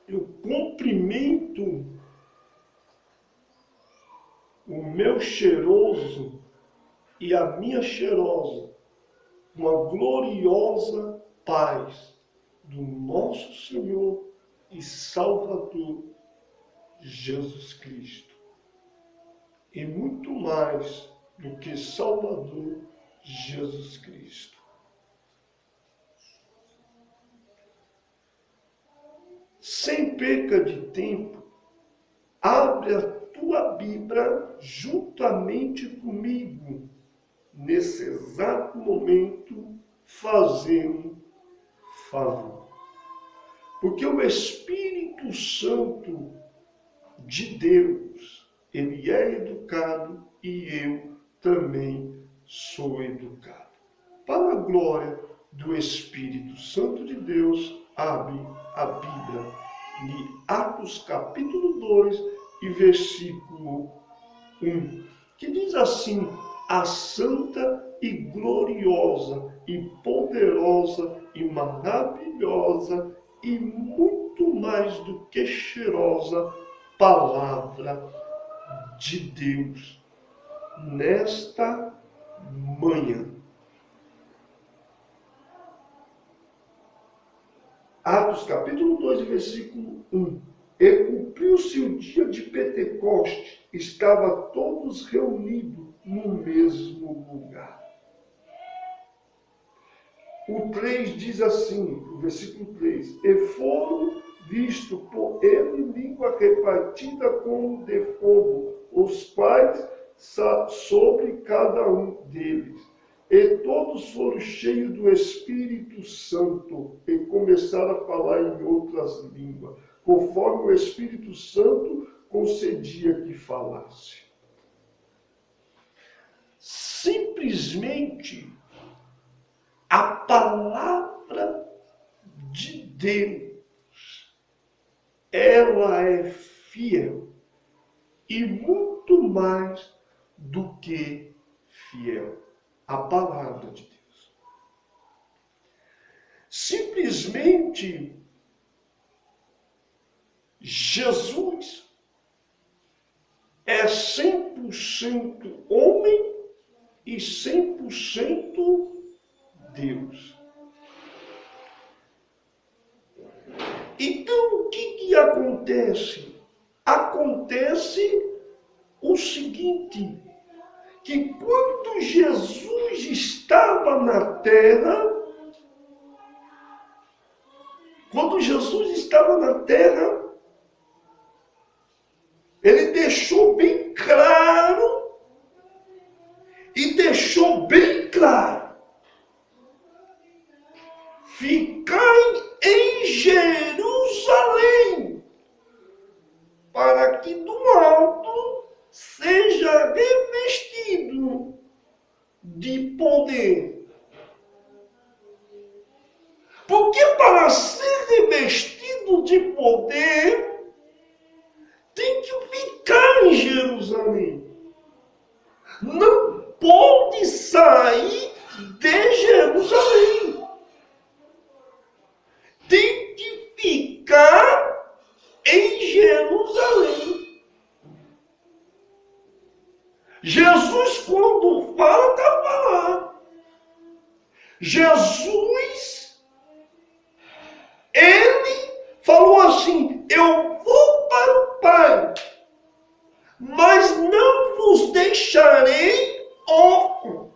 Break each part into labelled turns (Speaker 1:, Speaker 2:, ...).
Speaker 1: eu cumprimento o meu cheiroso e a minha cheirosa com a gloriosa paz do nosso Senhor e Salvador Jesus Cristo. E muito mais do que Salvador Jesus Cristo. Sem perca de tempo, abre a tua Bíblia juntamente comigo, nesse exato momento, fazendo favor. Porque o Espírito Santo de Deus, ele é educado e eu também sou educado. Para a glória do Espírito Santo de Deus, abre a Bíblia em Atos capítulo 2 e versículo 1, que diz assim: a santa e gloriosa e poderosa e maravilhosa e muito mais do que cheirosa palavra de Deus nesta manhã. Atos capítulo 2, versículo 1. E cumpriu-se o dia de Pentecoste, estava todos reunidos no mesmo lugar. O 3 diz assim, o versículo 3, e foram vistos por ele língua repartida como de fogo, os quais sobre cada um deles. E todos foram cheios do Espírito Santo e começaram a falar em outras línguas, conforme o Espírito Santo concedia que falasse. Simplesmente a palavra de Deus, ela é fiel e muito mais do que fiel. A palavra de Deus. Simplesmente Jesus é 100% homem e 100% Deus. Então, o que acontece? Acontece o seguinte, que quando Jesus estava na terra, ele deixou bem claro, ficai em Jerusalém, para que do alto seja revestido de poder. Porque para ser revestido de poder, tem que ficar em Jerusalém. Não pode sair de Jerusalém. Tem que ficar em Jerusalém. Jesus, quando fala, está falando. Jesus, ele falou assim: eu vou para o Pai, mas não vos deixarei órfãos.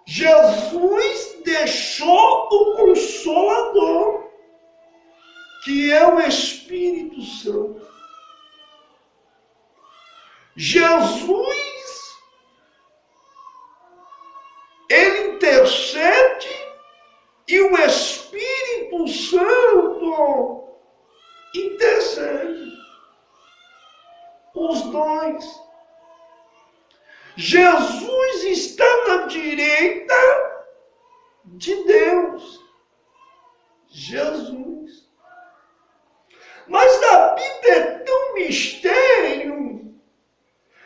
Speaker 1: Jesus deixou o Consolador, que é o Espírito Santo. Jesus, ele intercede e o Espírito Santo intercede. Os dois. Jesus está na direita de Deus. Jesus. Mas a Bíblia é tão mistério.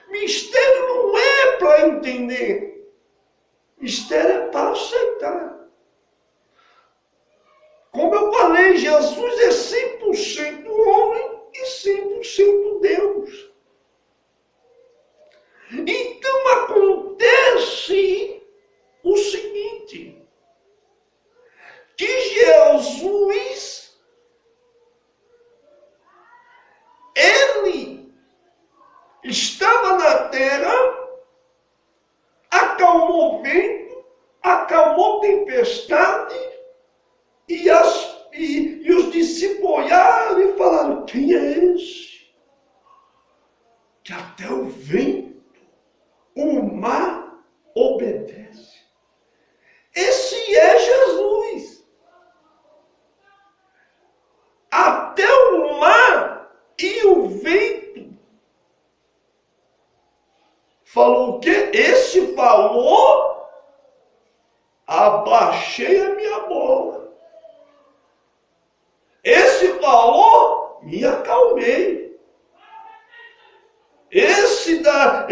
Speaker 1: Mistério não é para entender. Mistério é para aceitar. Como eu falei falei, Jesus é 100% homem e 100% Deus. Então acontece o seguinte, que Jesus, ele estava na terra, acalmou o vento, acalmou a tempestade, e os discípulos olharam e falaram, quem é esse? Que até o vento, o mar obedece. Esse é Jesus. Até o mar e o vento. Falou o quê? Esse falou, abaixei a minha bola. Esse falou, me acalmei. Esse daí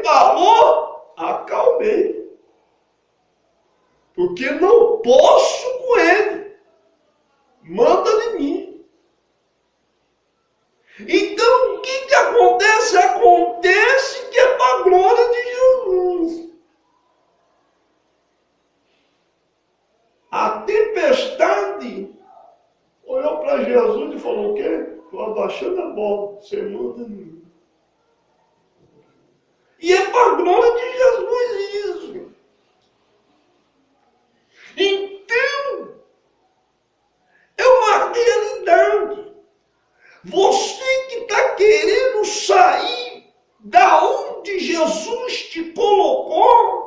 Speaker 1: falou, acalmei. Porque não posso com ele. Manda de mim. Então o que acontece? Acontece que é para a glória de Jesus. A tempestade olhou para Jesus e falou, o quê? Estou abaixando a bola, você manda em mim. E é para a glória de Jesus isso. Então, é uma realidade. Você que está querendo sair da onde Jesus te colocou,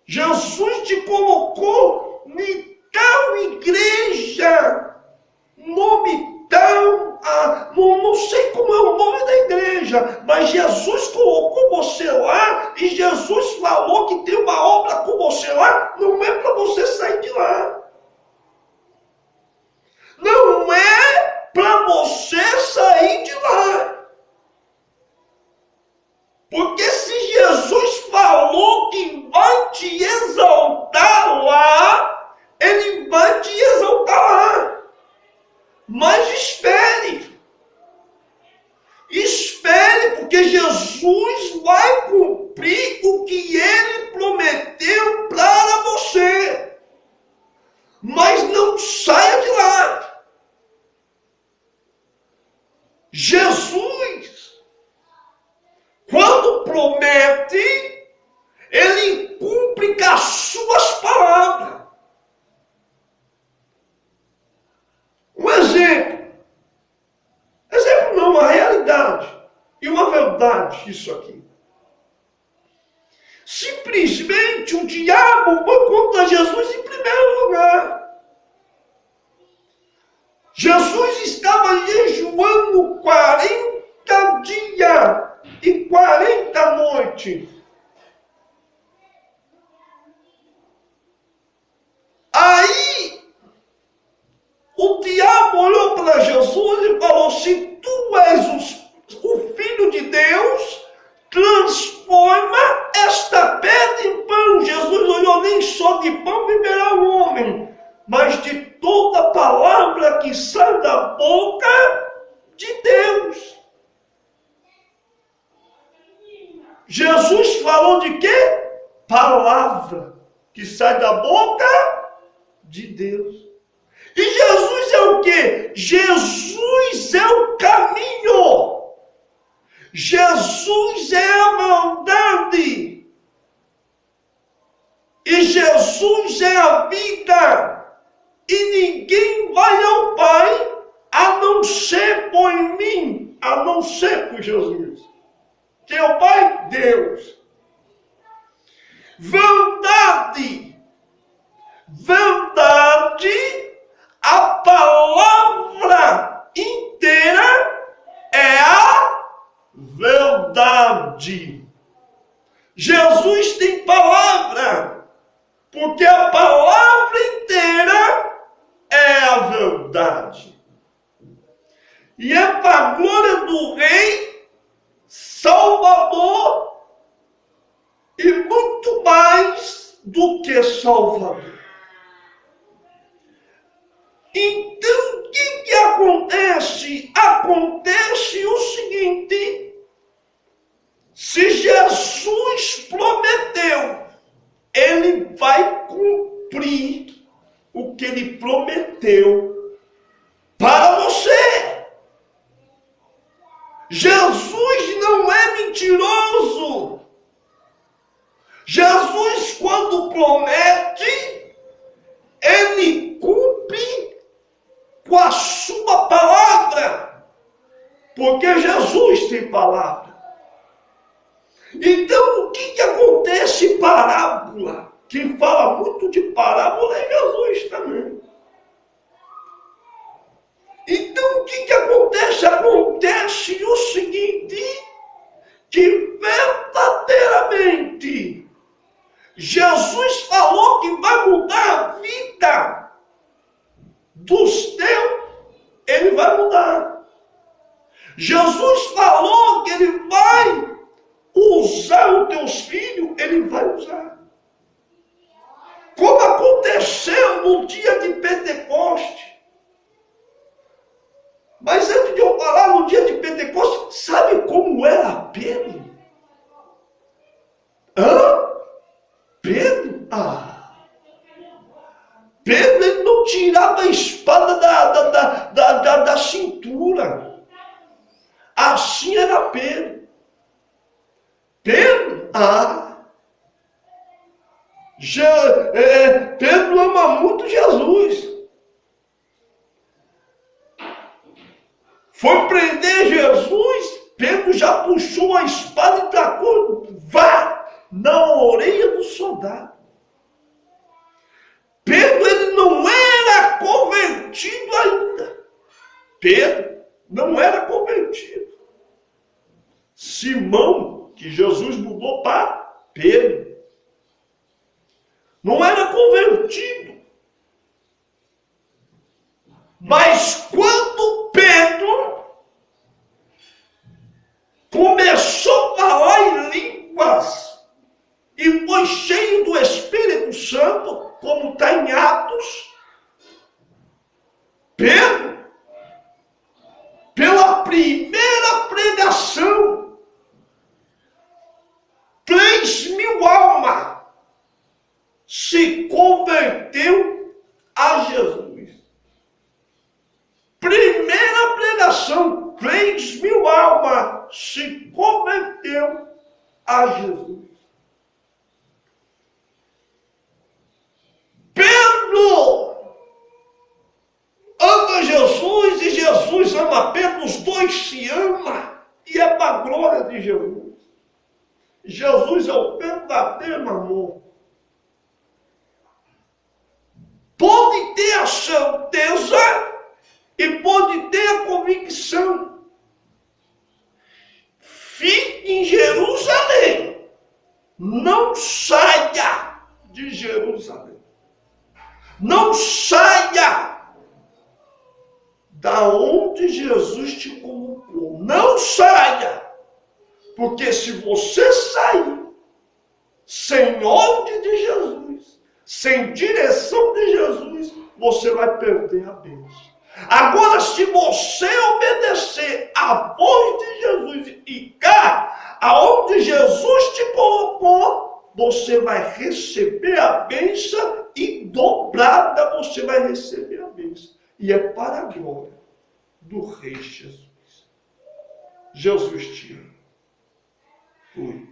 Speaker 1: Jesus te colocou em tal igreja, nome tal, não sei como é o nome da igreja, mas Jesus colocou você lá e Jesus falou que tem uma obra com você lá, não é para você sair de lá. Não é para você sair de lá. Porque se Jesus falou que vai te exaltar lá, ele vai te exaltar lá. Mas espere. Espere, porque Jesus vai cumprir o que ele prometeu para você. Mas não saia de lá. Jesus, quando promete, ele cumpre com as suas palavras. Um exemplo. Exemplo não, uma realidade. E uma verdade, isso aqui. Simplesmente o diabo foi contra Jesus em primeiro lugar. Jesus estava jejuando 40 dias e 40 noites. Aí, o diabo olhou para Jesus e falou, se tu és o Filho de Deus, transforma esta pedra em pão. Jesus olhou, nem só de pão viverá o homem, mas de toda palavra que sai da boca de Deus. Jesus falou de quê? Palavra que sai da boca de Deus. E Jesus é o quê? Jesus é o caminho. Jesus é a verdade. E Jesus é a vida. E ninguém vai ao Pai a não ser por mim, a não ser por Jesus. Quem é o Pai? Deus. Verdade. Verdade. A palavra inteira é a verdade. Jesus tem palavra, porque a palavra inteira é a verdade. E é para a glória do Rei, Salvador, e muito mais do que Salvador. Então, o que acontece? Acontece o seguinte: se Jesus prometeu, ele vai cumprir o que ele prometeu para você. Jesus não é mentiroso. Jesus, quando promete, ele cumpre com a sua palavra, porque Jesus tem palavra. Então, o que acontece? Parábola. Quem fala muito de parábola é Jesus também. Então, o que acontece? Acontece o seguinte, que verdadeiramente Jesus falou que vai mudar a vida dos teus, ele vai mudar. Jesus falou que ele vai usar os teus filhos, ele vai usar. Como aconteceu no dia de Pentecoste. Mas antes de eu falar no dia de Pentecoste, sabe como era Pedro? Pedro? Pedro, ele não tirava a espada da cintura. Assim era Pedro. Pedro? Pedro ama muito Jesus. Foi prender Jesus, Pedro já puxou a espada e tacou, vá, na orelha do soldado. Pedro, ele não era convertido ainda. Pedro não era convertido. Simão, que Jesus mudou para Pedro, não era convertido. Mas quando Pedro começou a falar em línguas e foi cheio do Espírito Santo, como está em Atos, Pedro, pela primeira pregação, 3.000 almas se converteu a Jesus. Primeira pregação, 3.000 almas se converteu a Jesus. Pedro ama Jesus e Jesus ama Pedro, os dois se amam e é para a glória de Jesus. Jesus é o verdadeiro amor. Pode ter a certeza e pode ter a convicção. Fique em Jerusalém. Não saia de Jerusalém. Não saia da onde Jesus te colocou. Não saia. Porque se você sair sem ordem de Jesus, sem direção de Jesus, você vai perder a bênção. Agora, se você obedecer à voz de Jesus e ficar aonde Jesus te colocou, você vai receber a bênção e dobrada você vai receber a bênção. E é para a glória do Rei Jesus. Jesus te ama. Fui.